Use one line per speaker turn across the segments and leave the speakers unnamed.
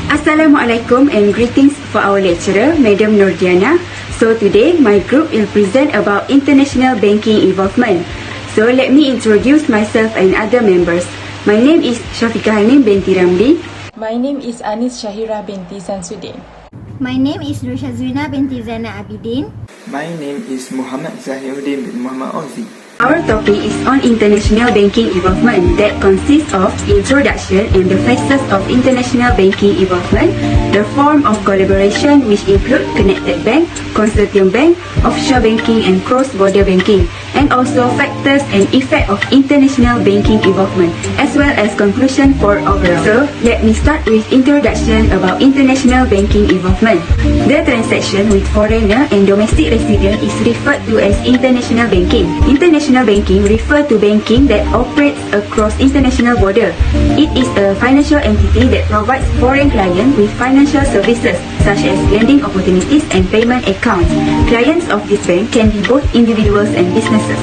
Assalamualaikum and greetings for our lecturer, Madam Nordiana. So today, my group will present about international banking involvement. So let me introduce myself and other members. My name is Syafiqah Hanim binti Ramli.
My name is Anis Shahira binti Samsudin.
My name is Rusha Zwina binti Zaina Abidin.
My name is Muhammad Zahiruddin bin Muhammad Ozi.
Our topic is on international banking involvement that consists of introduction and the phases of international banking involvement, the form of collaboration which include connected bank, consortium bank, offshore banking and cross-border banking, and also factors and effect of international banking involvement, as well as conclusion for overall. So, let me start with introduction about international banking involvement. The transaction with foreigner and domestic resident is referred to as international banking. International banking refers to banking that operates across international border. It is a financial entity that provides foreign clients with financial services such as lending opportunities and payment accounts. Clients of this bank can be both individuals and businesses.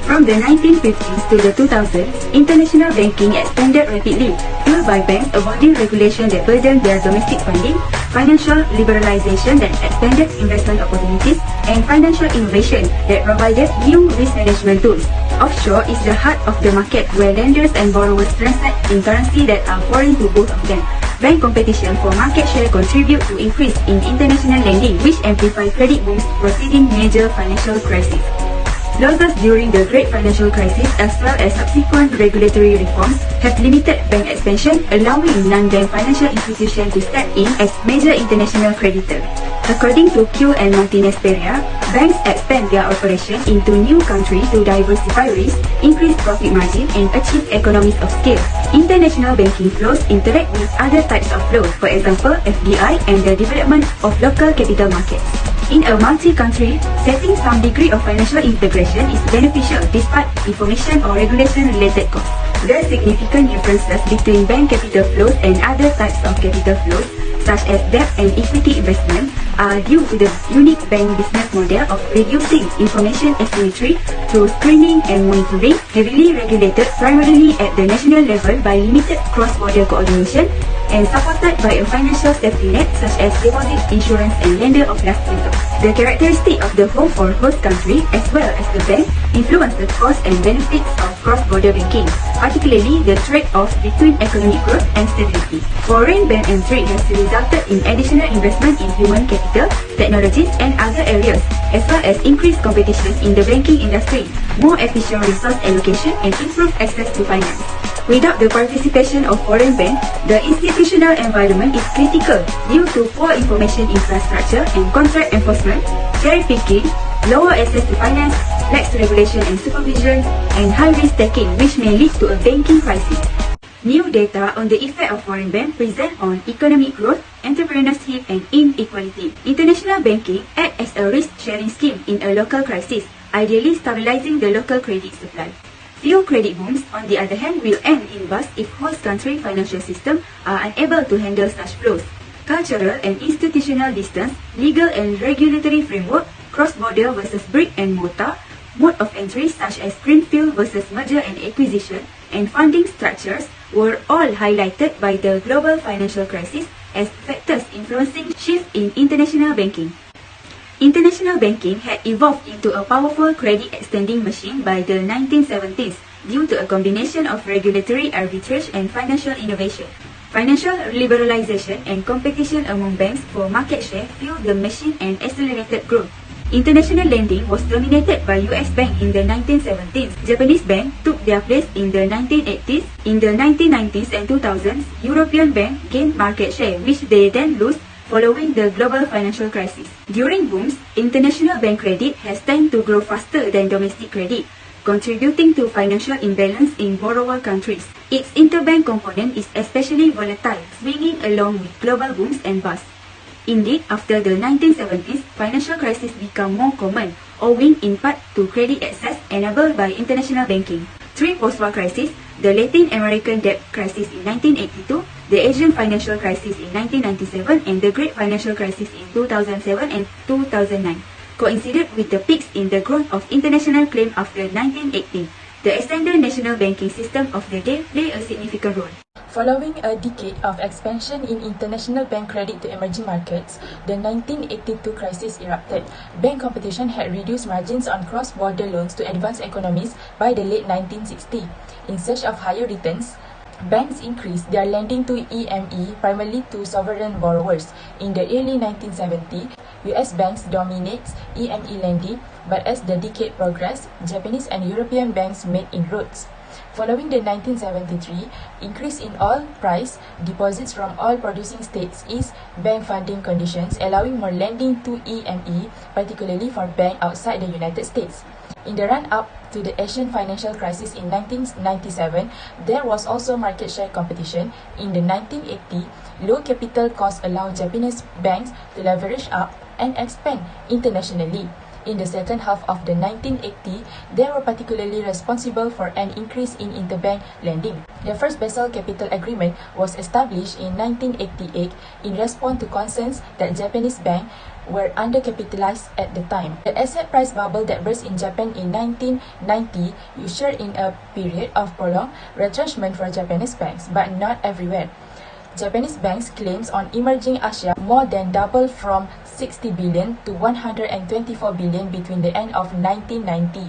From the 1950s to the 2000s, international banking expanded rapidly, fueled by banks avoiding regulation that burdened their domestic funding, financial liberalization that expanded investment opportunities, and financial innovation that provided new risk management tools. Offshore is the heart of the market where lenders and borrowers transact in currency that are foreign to both of them. Bank competition for market share contribute to increase in international lending, which amplify credit booms preceding major financial crises. Losses during the Great Financial Crisis as well as subsequent regulatory reforms have limited bank expansion, allowing non-bank financial institutions to step in as major international creditors. According to Q and Martinez Pereira, banks expand their operation into new countries to diversify risk, increase profit margin, and achieve economies of scale. International banking flows interact with other types of flows, for example, FDI and the development of local capital markets. In a multi-country, setting some degree of financial integration is beneficial despite information or regulation-related costs. There are significant differences between bank capital flows and other types of capital flows, such as debt and equity investment, are due to the unique bank business model of reducing information asymmetry through screening and monitoring, heavily regulated primarily at the national level by limited cross-border coordination, and supported by a financial safety net such as deposit, insurance, and lender of last resort. The characteristic of the home or host country as well as the bank influence the costs and benefits of cross-border banking, particularly the trade-off between economic growth and stability. Foreign bank entry has resulted in additional investment in human capital, technologies, and other areas, as well as increased competition in the banking industry, more efficient resource allocation, and improved access to finance. Without the participation of foreign banks, the institutional environment is critical due to poor information infrastructure and contract enforcement, cherry picking, lower access to finance, lax regulation and supervision, and high risk taking, which may lead to a banking crisis. New data on the effect of foreign banks present on economic growth, entrepreneurship, and inequality. International banking acts as a risk-sharing scheme in a local crisis, ideally stabilizing the local credit supply. Few credit booms, on the other hand, will end in bust if host country financial systems are unable to handle such flows. Cultural and institutional distance, legal and regulatory framework, cross-border versus brick and mortar, mode of entry such as greenfield versus merger and acquisition, and funding structures were all highlighted by the global financial crisis as factors influencing shift in international banking. International banking had evolved into a powerful credit extending machine by the 1970s due to a combination of regulatory arbitrage and financial innovation. Financial liberalization and competition among banks for market share fueled the machine and accelerated growth. International lending was dominated by US bank in the 1970s. Japanese bank took their place in the 1980s. In the 1990s and 2000s, European bank gained market share, which they then lost following the global financial crisis. During booms, international bank credit has tended to grow faster than domestic credit, contributing to financial imbalance in borrower countries. Its interbank component is especially volatile, swinging along with global booms and busts. Indeed, after the 1970s, financial crises became more common, owing in part to credit access enabled by international banking. Three post-war crises, the Latin American debt crisis in 1982, the Asian financial crisis in 1997, and the Great Financial Crisis in 2007 and 2009, coincided with the peaks in the growth of international claim after 1980. The extended national banking system of the day played a significant role.
Following a decade of expansion in international bank credit to emerging markets, the 1982 crisis erupted. Bank competition had reduced margins on cross-border loans to advanced economies by the late 1960s. In search of higher returns, banks increased their lending to EME, primarily to sovereign borrowers. In the early 1970s, US banks dominates EME lending, but as the decade progressed, Japanese and European banks made inroads. Following the 1973 increase in oil price, deposits from oil-producing states eased bank funding conditions, allowing more lending to EME, particularly for banks outside the United States. In the run-up to the Asian financial crisis in 1997, there was also market share competition. In the 1980s, low capital costs allowed Japanese banks to leverage up and expand internationally. In the second half of the 1980s, they were particularly responsible for an increase in interbank lending. The first Basel Capital Agreement was established in 1988 in response to concerns that Japanese banks were undercapitalized at the time. The asset price bubble that burst in Japan in 1990 ushered in a period of prolonged retrenchment for Japanese banks, but not everywhere. Japanese banks' claims on emerging Asia more than doubled from 60 billion to 124 billion between the end of 1990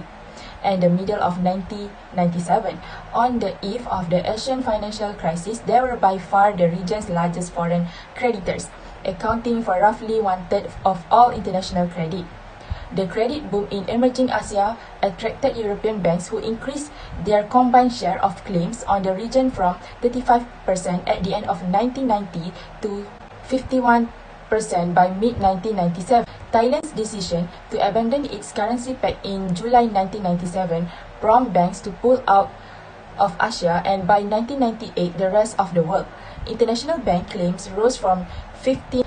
and the middle of 1997. On the eve of the Asian financial crisis, they were by far the region's largest foreign creditors, accounting for roughly one-third of all international credit. The credit boom in emerging Asia attracted European banks who increased their combined share of claims on the region from 35% at the end of 1990 to 51% by mid-1997. Thailand's decision to abandon its currency peg in July 1997 prompted banks to pull out of Asia, and by 1998, the rest of the world. International bank claims rose from 15%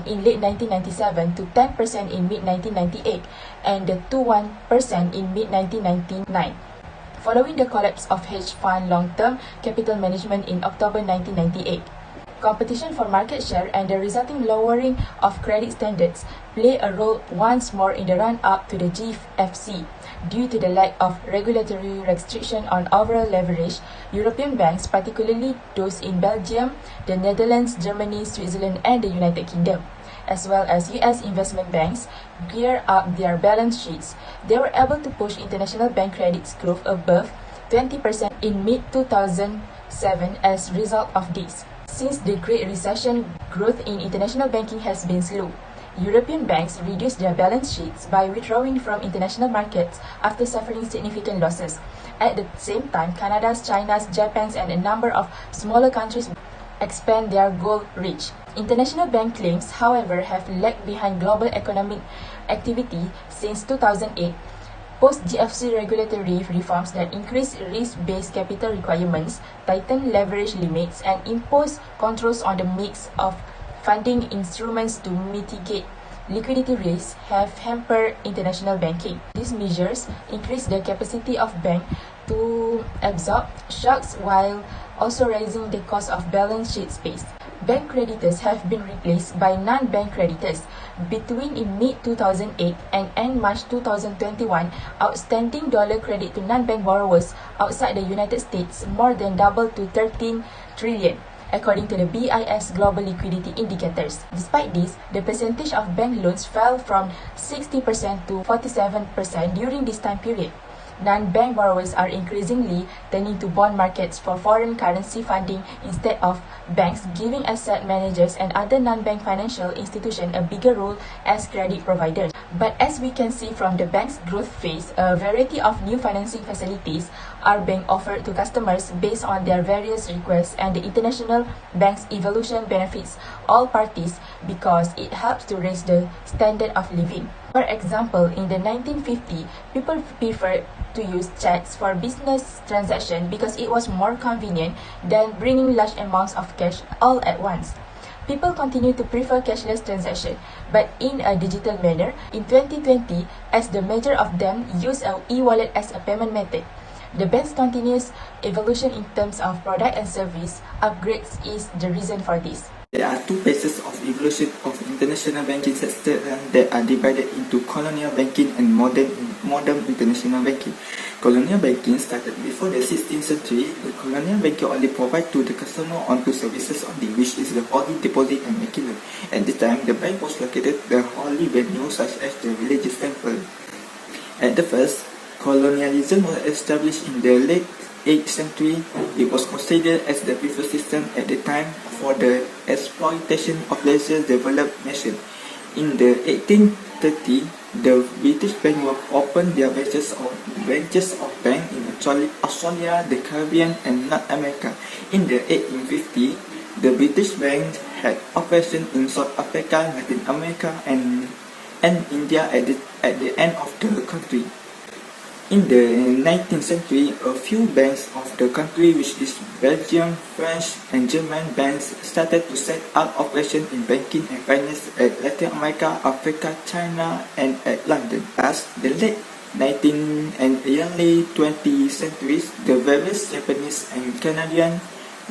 in late 1997 to 10% in mid-1998 and to 1% in mid-1999. Following the collapse of hedge fund long-term capital management in October 1998, competition for market share and the resulting lowering of credit standards play a role once more in the run-up to the GFC. Due to the lack of regulatory restriction on overall leverage, European banks, particularly those in Belgium, the Netherlands, Germany, Switzerland, and the United Kingdom, as well as US investment banks, gear up their balance sheets. They were able to push international bank credits growth above 20% in mid-2007 as a result of this. Since the Great Recession, growth in international banking has been slow. European banks reduced their balance sheets by withdrawing from international markets after suffering significant losses. At the same time, Canada's, China's, Japan's, and a number of smaller countries expand their gold reach. International bank claims, however, have lagged behind global economic activity since 2008. Post-GFC regulatory reforms that increase risk-based capital requirements, tighten leverage limits, and impose controls on the mix of funding instruments to mitigate liquidity risks have hampered international banking. These measures increase the capacity of banks to absorb shocks while also raising the cost of balance sheet space. Bank creditors have been replaced by non-bank creditors. Between mid-2008 and end March 2021, outstanding dollar credit to non-bank borrowers outside the United States more than doubled to 13 trillion. According to the BIS Global Liquidity Indicators. Despite this, the percentage of bank loans fell from 60% to 47% during this time period. Non-bank borrowers are increasingly turning to bond markets for foreign currency funding instead of banks, giving asset managers and other non-bank financial institutions a bigger role as credit providers. But as we can see from the bank's growth phase, a variety of new financing facilities are being offered to customers based on their various requests, and the international bank's evolution benefits all parties because it helps to raise the standard of living. For example, in the 1950s, people preferred to use checks for business transactions because it was more convenient than bringing large amounts of cash all at once. People continue to prefer cashless transactions, but in a digital manner. In 2020, as the majority of them use an e-wallet as a payment method. The bank's continuous evolution in terms of product and service upgrades is the reason for this.
There are two phases of evolution of international banking sector that are divided into colonial banking and modern international banking. Colonial banking started before the 16th century. The colonial banking only provided to the customer on two services only, which is the holy deposit and making loan. At the time, the bank was located at the holy venue such as the religious temple. At the first, colonialism was established in the late 8th century. It was considered as the preferred system at the time for the exploitation of lesser developed nations. In the 1830, the British Bank will open their branches of bank in Australia, the Caribbean, and North America. In the 1850, the British Bank had operations in South Africa, Latin America, and India at the end of the country. In the 19th century, a few banks of the country, which is Belgium, French, and German banks, started to set up operations in banking and finance at Latin America, Africa, China, and at London. As the late 19th and early 20th centuries, the various Japanese and Canadian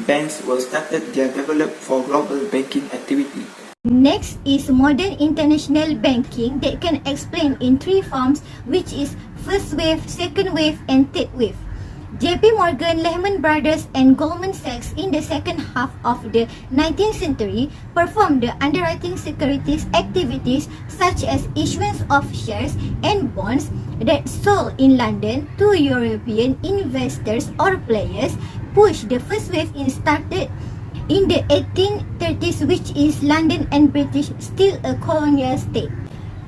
banks were started their development for global banking activity.
Next is modern international banking that can explain in three forms, which is first wave, second wave, and third wave. JP Morgan, Lehman Brothers, and Goldman Sachs in the second half of the 19th century performed the underwriting securities activities such as issuance of shares and bonds that sold in London to European investors or players. Push the first wave started in the 1830s, which is London and British still a colonial state.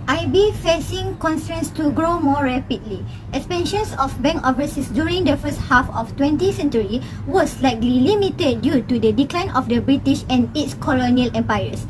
IB facing constraints to grow more rapidly. Expansions of bank overseas during the first half of 20th century was likely limited due to the decline of the British and its colonial empires.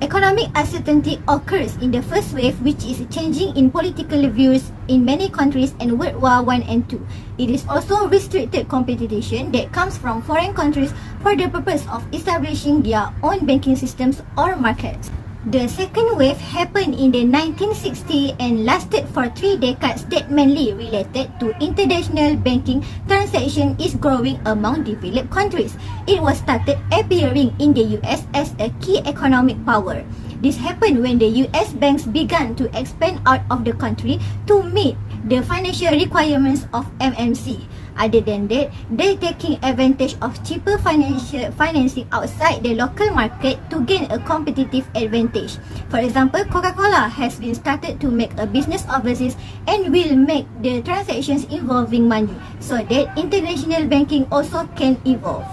Economic uncertainty occurs in the first wave, which is changing in political views in many countries and World War I and II. It is also restricted competition that comes from foreign countries for the purpose of establishing their own banking systems or markets. The second wave happened in the 1960s and lasted for 3 decades that mainly related to international banking transaction is growing among developed countries. It was started appearing in the US as a key economic power. This happened when the US banks began to expand out of the country to meet the financial requirements of MMC. Other than that, they taking advantage of cheaper financing outside the local market to gain a competitive advantage. For example, Coca-Cola has been started to make a business overseas and will make the transactions involving money so that international banking also can evolve.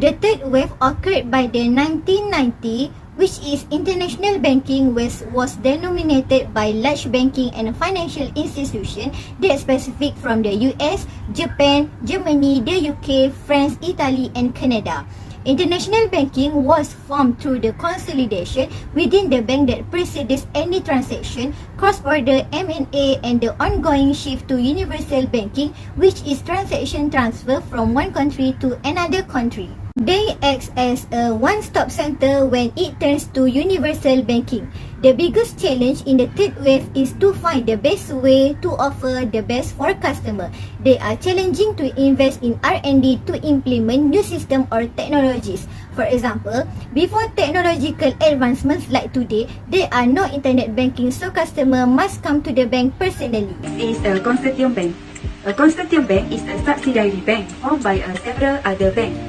The third wave occurred by the 1990s, which is international banking was denominated by large banking and financial institutions that specific from the US, Japan, Germany, the UK, France, Italy, and Canada. International banking was formed through the consolidation within the bank that precedes any transaction, cross-border M&A, and the ongoing shift to universal banking, which is transaction transfer from one country to another country. They act as a one-stop center when it turns to universal banking. The biggest challenge in the third wave is to find the best way to offer the best for customer. They are challenging to invest in R&D to implement new system or technologies. For example, before technological advancements like today, there are no internet banking, so customer must come to the bank personally.
This is a consortium bank. A consortium bank is a subsidiary bank formed by several other banks.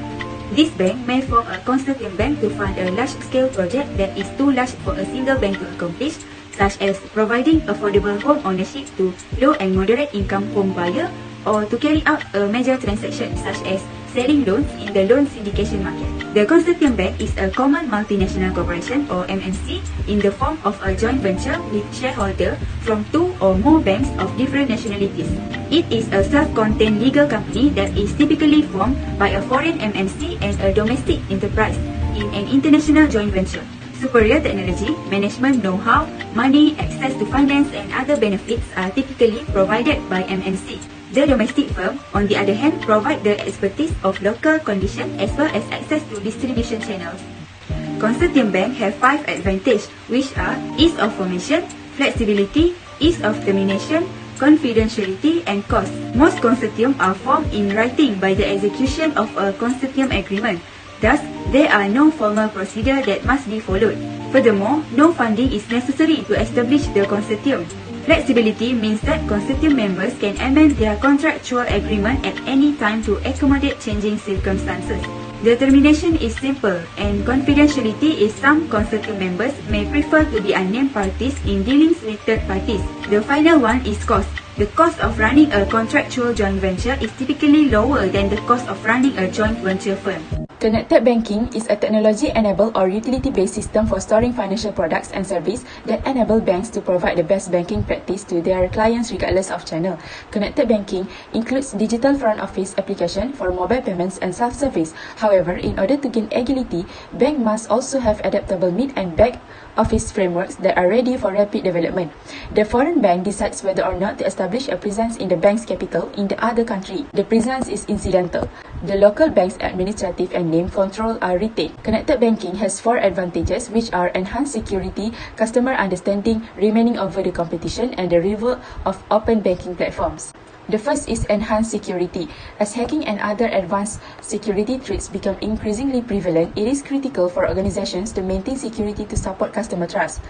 This bank may form a consortium bank to fund a large-scale project that is too large for a single bank to accomplish, such as providing affordable home ownership to low and moderate income home buyer, or to carry out a major transaction such as selling loans in the loan syndication market. The consortium bank is a common multinational corporation or MNC in the form of a joint venture with shareholder from two or more banks of different nationalities. It is a self-contained legal company that is typically formed by a foreign MNC and a domestic enterprise in an international joint venture. Superior technology, management know-how, money, access to finance and other benefits are typically provided by MNC. The domestic firm, on the other hand, provide the expertise of local conditions as well as access to distribution channels. Consortium banks have 5 advantages, which are ease of formation, flexibility, ease of termination, confidentiality, and cost. Most consortium are formed in writing by the execution of a consortium agreement. Thus, there are no formal procedure that must be followed. Furthermore, no funding is necessary to establish the consortium. Flexibility means that consortium members can amend their contractual agreement at any time to accommodate changing circumstances. The termination is simple, and confidentiality is some consortium members may prefer to be unnamed parties in dealings with third parties. The final one is cost. The cost of running a contractual joint venture is typically lower than the cost of running a joint venture firm.
Connected banking is a technology-enabled or utility-based system for storing financial products and services that enable banks to provide the best banking practice to their clients regardless of channel. Connected banking includes digital front office application for mobile payments and self-service. However, in order to gain agility, bank must also have adaptable mid and back office frameworks that are ready for rapid development. The foreign bank decides whether or not to establish a presence in the bank's capital in the other country. The presence is incidental. The local bank's administrative and name control are retained. Connected banking has 4 advantages, which are enhanced security, customer understanding, remaining over the competition, and the removal of open banking platforms. The first is enhanced security. As hacking and other advanced security threats become increasingly prevalent, it is critical for organizations to maintain security to support customer trust.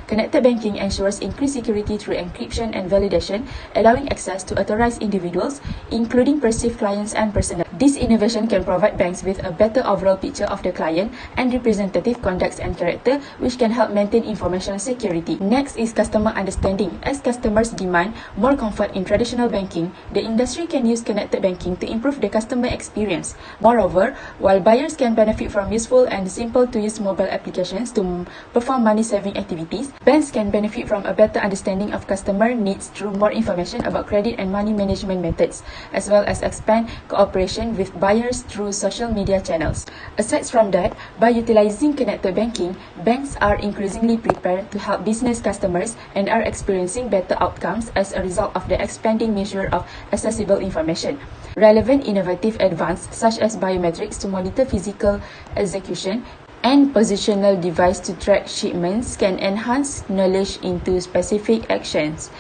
Connected banking ensures increased security through encryption and validation, allowing access to authorized individuals, including perceived clients and personnel. This innovation can provide banks with a better overall picture of the client and representative conduct and character, which can help maintain information security. Next is customer understanding. As customers demand more comfort in traditional banking, the industry can use connected banking to improve the customer experience. Moreover, while buyers can benefit from useful and simple-to-use mobile applications to perform money-saving activities, banks can benefit from a better understanding of customer needs through more information about credit and money management methods, as well as expand cooperation with buyers through social media channels. Aside from that, by utilizing connected banking, banks are increasingly prepared to help business customers and are experiencing better outcomes as a result of the expanding measure of accessible information. Relevant innovative advances such as biometrics to monitor physical execution and positional device to track shipments can enhance knowledge into specific actions.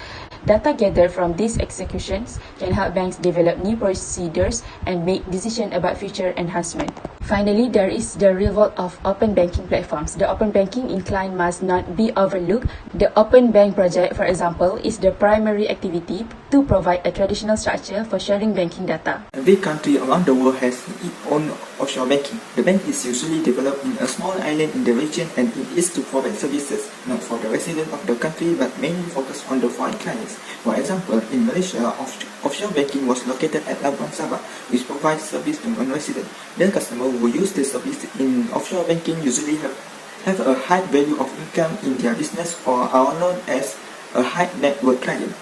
Data gathered from these executions can help banks develop new procedures and make decisions about future enhancement. Finally, there is the revolt of open banking platforms. The open banking incline must not be overlooked. The Open Bank project, for example, is the primary activity to provide a traditional structure for sharing banking data.
Every country around the world has its own offshore banking. The bank is usually developed in a small island in the region, and it is to provide services not for the residents of the country but mainly focused on the foreign clients. For example, in Malaysia, offshore banking was located at Labuan Sabah, which provides service to non-residents. The customers who use the service in offshore banking usually have a high value of income in their business or are known as a high net worth client.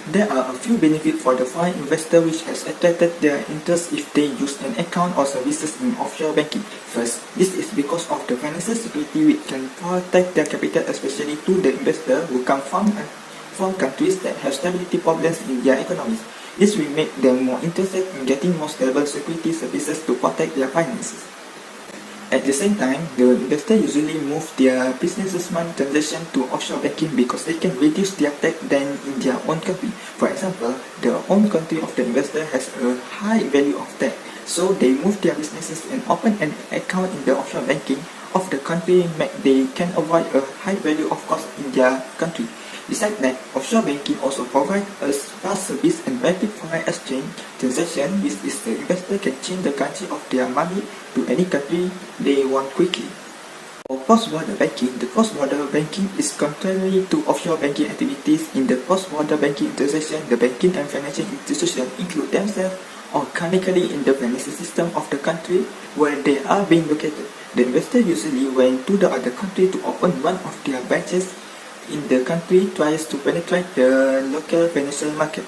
There are a few benefits for the foreign investor which has attracted their interest if they use an account or services in offshore banking. First, this is because of the financial security which can protect their capital, especially to the investor who come from countries that have stability problems in their economies. This will make them more interested in getting more stable security services to protect their finances. At the same time, the investor usually move their business's money transaction to offshore banking because they can reduce their tax than in their own country. For example, the own country of the investor has a high value of tax, so they move their businesses and open an account in the offshore banking of the country they can avoid a high value of cost in their country. Besides that, offshore banking also provides a fast service and rapid foreign exchange transaction, which is the investor can change the currency of their money to any country they want quickly. For cross-border banking, the cross-border banking is contrary to offshore banking activities. In the cross-border banking transaction, the banking and financial institutions include themselves organically in the financial system of the country where they are being located. The investor usually went to the other country to open one of their branches in the country tries to penetrate the local financial market.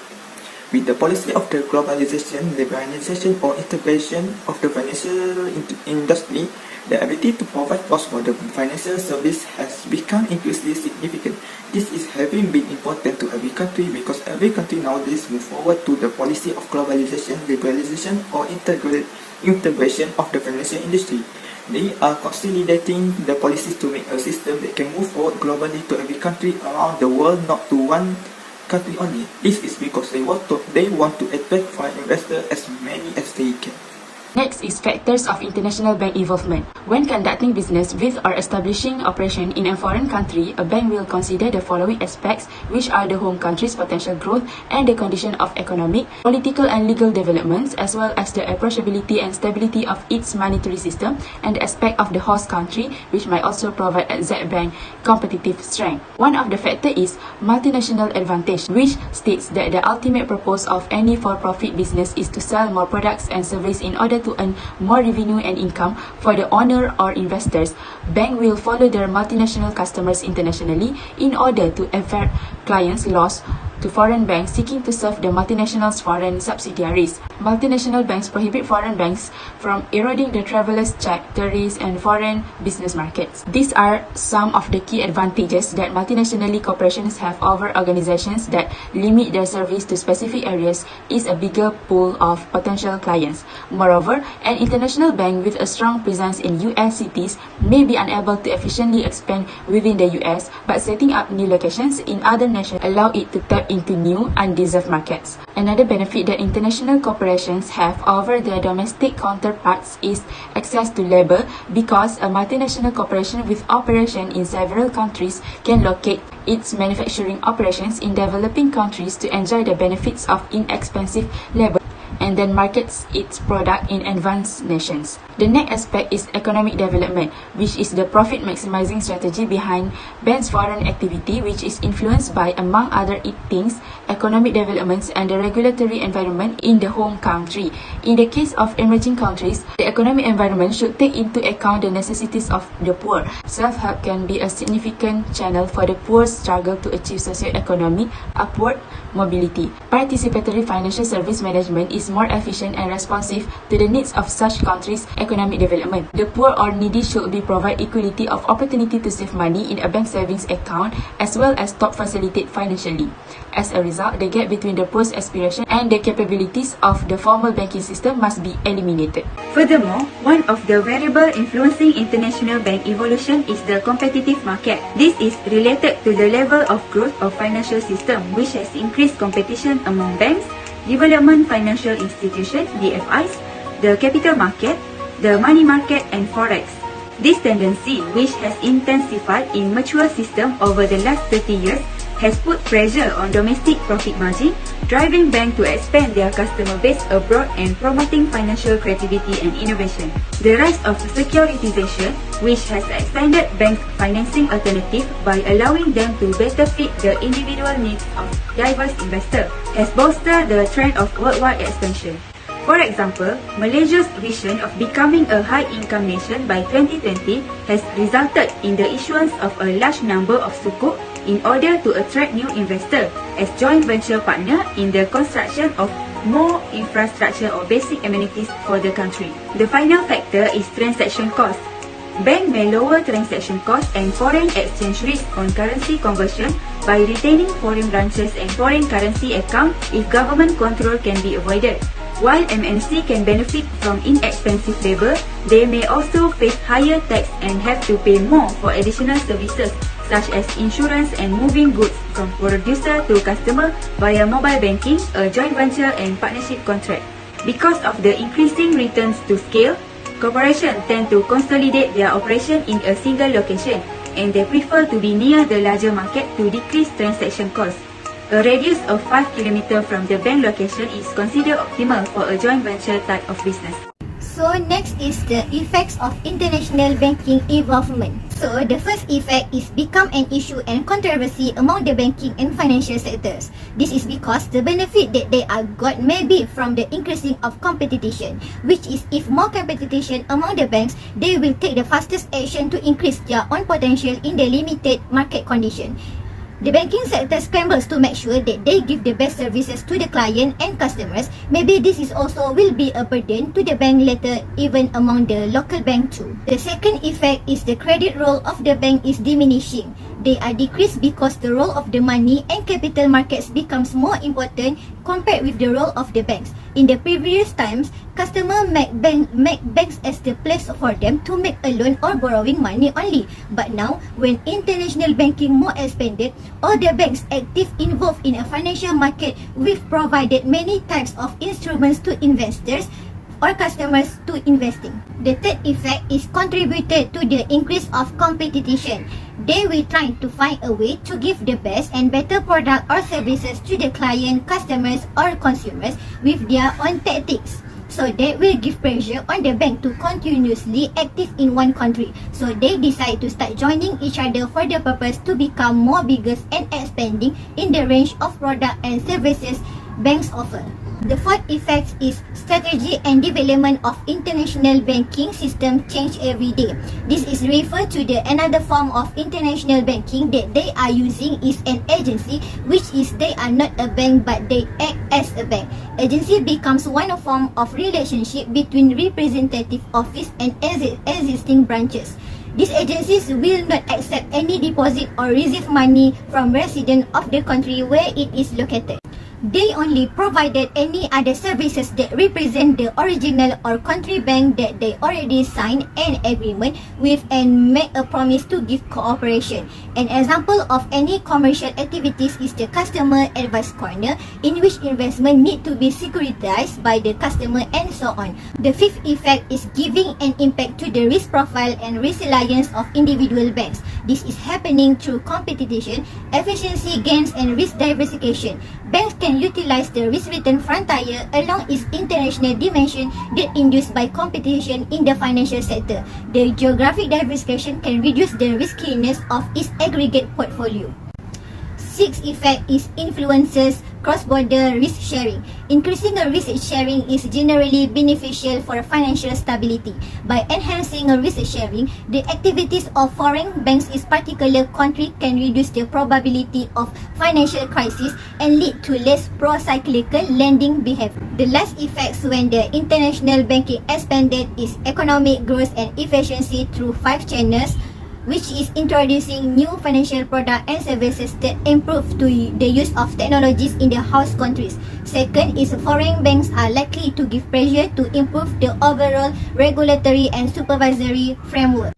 With the policy of the globalization, liberalization or integration of the financial industry, the ability to provide cross-border financial service has become increasingly significant. This is having been important to every country because every country nowadays move forward to the policy of globalization, liberalization or integration of the financial industry. They are consolidating the policies to make a system that can move forward globally to every country around the world, not to one country only. This is because they want to attract foreign investors as many as they can.
Next is factors of international bank involvement. When conducting business with or establishing operation in a foreign country, a bank will consider the following aspects, which are the home country's potential growth and the condition of economic, political and legal developments, as well as the approachability and stability of its monetary system and the aspect of the host country, which might also provide exact bank competitive strength. One of the factor is multinational advantage, which states that the ultimate purpose of any for-profit business is to sell more products and services in order to earn more revenue and income for the owner or investors. Bank will follow their multinational customers internationally in order to avert clients' loss to foreign banks seeking to serve the multinationals' foreign subsidiaries. Multinational banks prohibit foreign banks from eroding the travelers' check, tourist and foreign business markets. These are some of the key advantages that multinational corporations have over organizations that limit their service to specific areas is a bigger pool of potential clients. Moreover, an international bank with a strong presence in US cities may be unable to efficiently expand within the US, but setting up new locations in other nations allow it to tap into new undeserved markets. Another benefit that international corporations have over their domestic counterparts is access to labor, because a multinational corporation with operation in several countries can locate its manufacturing operations in developing countries to enjoy the benefits of inexpensive labor and then markets its product in advanced nations. The next aspect is economic development, which is the profit maximizing strategy behind bank's foreign activity, which is influenced by, among other things, economic developments and the regulatory environment in the home country. In the case of emerging countries, the economic environment should take into account the necessities of the poor. Self-help can be a significant channel for the poor's struggle to achieve socio-economic upward mobility. Participatory financial service management is more efficient and responsive to the needs of such countries' economic development. The poor or needy should be provided equality of opportunity to save money in a bank savings account as well as top facilitate financially. As a result, the gap between the poor's aspiration and the capabilities of the formal banking system must be eliminated.
Furthermore, one of the variables influencing international bank evolution is the competitive market. This is related to the level of growth of financial system, which has increased competition among banks, development financial institutions, DFIs, the capital market, the money market and forex. This tendency, which has intensified in mature system over the last 30 years, has put pressure on domestic profit margin, driving banks to expand their customer base abroad and promoting financial creativity and innovation. The rise of securitization, which has extended bank financing alternative by allowing them to better fit the individual needs of diverse investors, has bolstered the trend of worldwide expansion. For example, Malaysia's vision of becoming a high-income nation by 2020 has resulted in the issuance of a large number of sukuk in order to attract new investors as joint venture partner in the construction of more infrastructure or basic amenities for the country. The final factor is transaction cost. Bank may lower transaction costs and foreign exchange risk on currency conversion by retaining foreign branches and foreign currency account if government control can be avoided. While MNC can benefit from inexpensive labor, they may also face higher tax and have to pay more for additional services such as insurance and moving goods from producer to customer via mobile banking, a joint venture and partnership contract. Because of the increasing returns to scale, corporations tend to consolidate their operation in a single location, and they prefer to be near the larger market to decrease transaction costs. A radius of 5 km from the bank location is considered optimal for a joint venture type of business.
So next is the effects of international banking involvement. So the first effect is become an issue and controversy among the banking and financial sectors. This is because the benefit that they are got may be from the increasing of competition, which is if more competition among the banks, they will take the fastest action to increase their own potential in the limited market condition. The banking sector scrambles to make sure that they give the best services to the client and customers. Maybe this is also will be a burden to the bank later, even among the local bank too. The second effect is the credit role of the bank is diminishing. They are decreased because the role of the money and capital markets becomes more important compared with the role of the banks. In the previous times, customers make banks as the place for them to make a loan or borrowing money only. But now, when international banking more expanded, all the banks active involved in a financial market, we've provided many types of instruments to investors. or customers to investing. The third effect is contributed to the increase of competition. They will try to find a way to give the best and better product or services to the client, customers or consumers with their own tactics. So that will give pressure on the bank to continuously active in one country. So they decide to start joining each other for the purpose to become more bigger and expanding in the range of product and services banks offer. The fourth effect is strategy and development of international banking system change every day. This is referred to the another form of international banking that they are using is an agency, which is they are not a bank but they act as a bank. Agency becomes one form of relationship between representative office and existing branches. These agencies will not accept any deposit or receive money from residents of the country where it is located. They only provided any other services that represent the original or country bank that they already signed an agreement with and make a promise to give cooperation. An example of any commercial activities is the customer advice corner, in which investment need to be securitized by the customer and so on. The fifth effect is giving an impact to the risk profile and resilience of individual banks. This is happening through competition, efficiency gains and risk diversification. Banks can utilize the risk-return frontier along its international dimension that induced by competition in the financial sector. The geographic diversification can reduce the riskiness of its aggregate portfolio. Sixth effect is influences cross-border risk sharing. Increasing the risk sharing is generally beneficial for financial stability. By enhancing risk sharing, the activities of foreign banks in particular country can reduce the probability of financial crisis and lead to less pro-cyclical lending behavior. The last effects when the international banking expanded is economic growth and efficiency through 5 channels, which is introducing new financial products and services that improve the use of technologies in the host countries. Second is foreign banks are likely to give pressure to improve the overall regulatory and supervisory framework.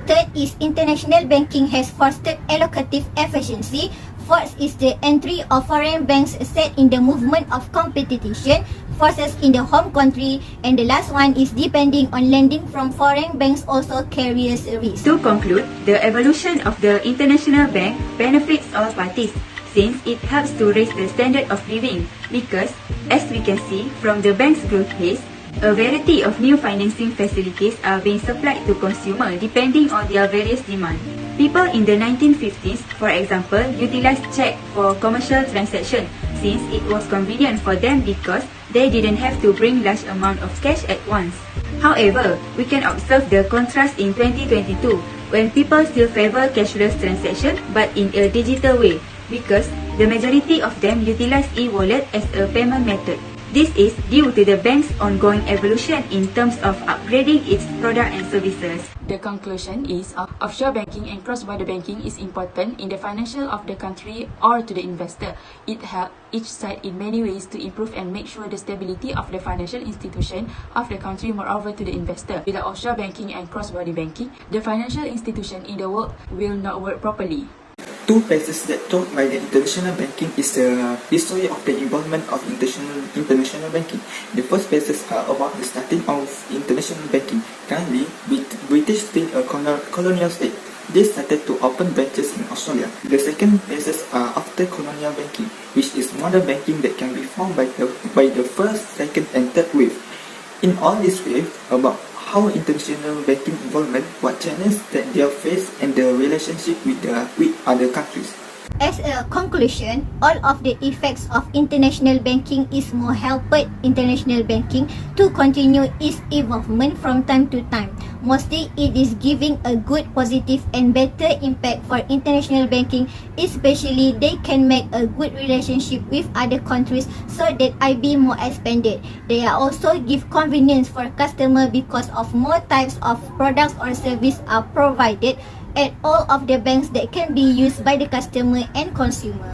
Third is international banking has fostered allocative efficiency. Fourth is the entry of foreign banks set in the movement of competition forces in the home country, and the last one is depending on lending from foreign banks also carries risk.
To conclude, the evolution of the international bank benefits all parties since it helps to raise the standard of living because, as we can see from the bank's growth pace, a variety of new financing facilities are being supplied to consumers depending on their various demands. People in the 1950s, for example, utilized check for commercial transactions since it was convenient for them because they didn't have to bring large amount of cash at once. However, we can observe the contrast in 2022 when people still favor cashless transactions but in a digital way because the majority of them utilize e-wallet as a payment method. This is due to the bank's ongoing evolution in terms of upgrading its product and services.
The conclusion is offshore banking and cross-border banking is important in the financial of the country or to the investor. It helps each side in many ways to improve and make sure the stability of the financial institution of the country, moreover to the investor. Without offshore banking and cross-border banking, the financial institution in the world will not work properly.
Two phases that taught by the international banking is the history of the involvement of international banking. The first phases are about the starting of international banking. Currently, British still a colonial state. They started to open branches in Australia. The second phases are after colonial banking, which is modern banking that can be formed by the first, second and third wave. In all these waves, about how international banking involvement, what challenges that they face and the relationship with other countries.
As a conclusion, all of the effects of international banking is more helped international banking to continue its involvement from time to time. Mostly, it is giving a good, positive and better impact for international banking, especially they can make a good relationship with other countries so that I be more expanded. They are also give convenience for customer because of more types of products or service are provided at all of the banks that can be used by the customer and consumer.